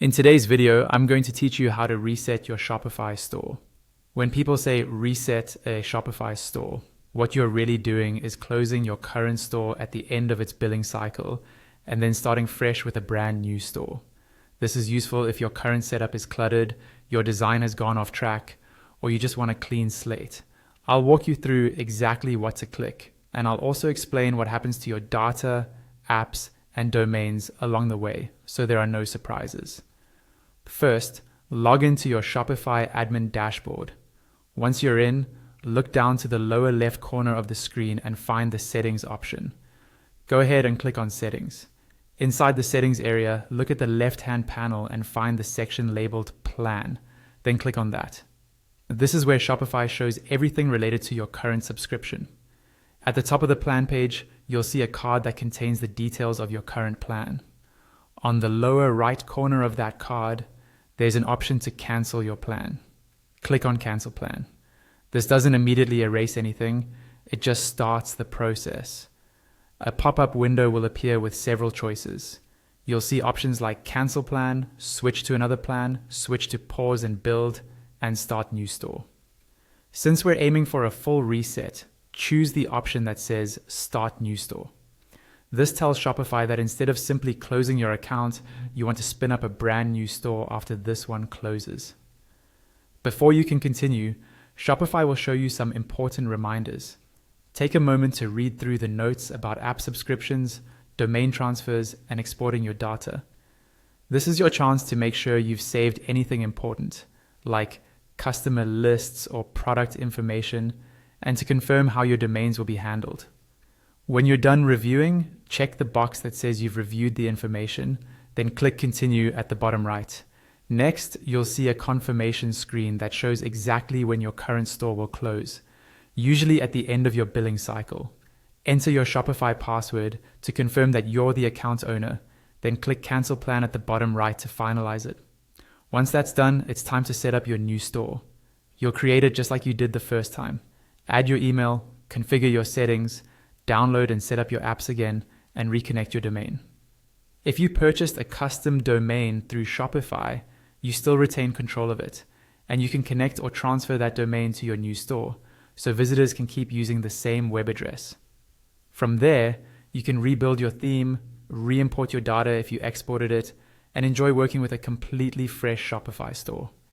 In today's video, I'm going to teach you how to reset your Shopify store. When people say reset a Shopify store, what you're really doing is closing your current store at the end of its billing cycle and then starting fresh with a brand new store. This is useful if your current setup is cluttered, your design has gone off track, or you just want a clean slate. I'll walk you through exactly what to click, and I'll also explain what happens to your data, apps, and domains along the way, so there are no surprises. First, log into your Shopify admin dashboard. Once you're in, look down to the lower left corner of the screen and find the settings option. Go ahead and click on settings. Inside the settings area, look at the left-hand panel and find the section labeled plan. Then click on that. This is where Shopify shows everything related to your current subscription. At the top of the plan page, you'll see a card that contains the details of your current plan. On the lower right corner of that card, there's an option to cancel your plan. Click on Cancel Plan. This doesn't immediately erase anything, it just starts the process. A pop-up window will appear with several choices. You'll see options like Cancel Plan, Switch to another plan, Switch to Pause and Build, and Start New Store. Since we're aiming for a full reset, choose the option that says Start New Store. This tells Shopify that instead of simply closing your account, you want to spin up a brand new store after this one closes. Before you can continue, Shopify will show you some important reminders. Take a moment to read through the notes about app subscriptions, domain transfers, and exporting your data. This is your chance to make sure you've saved anything important, like customer lists or product information, and to confirm how your domains will be handled. When you're done reviewing, check the box that says you've reviewed the information, then click Continue at the bottom right. Next, you'll see a confirmation screen that shows exactly when your current store will close, usually at the end of your billing cycle. Enter your Shopify password to confirm that you're the account owner, then click Cancel Plan at the bottom right to finalize it. Once that's done, it's time to set up your new store. You'll create it just like you did the first time. Add your email, configure your settings, download and set up your apps again, and reconnect your domain. If you purchased a custom domain through Shopify, you still retain control of it, and you can connect or transfer that domain to your new store, so visitors can keep using the same web address. From there, you can rebuild your theme, re-import your data if you exported it, and enjoy working with a completely fresh Shopify store.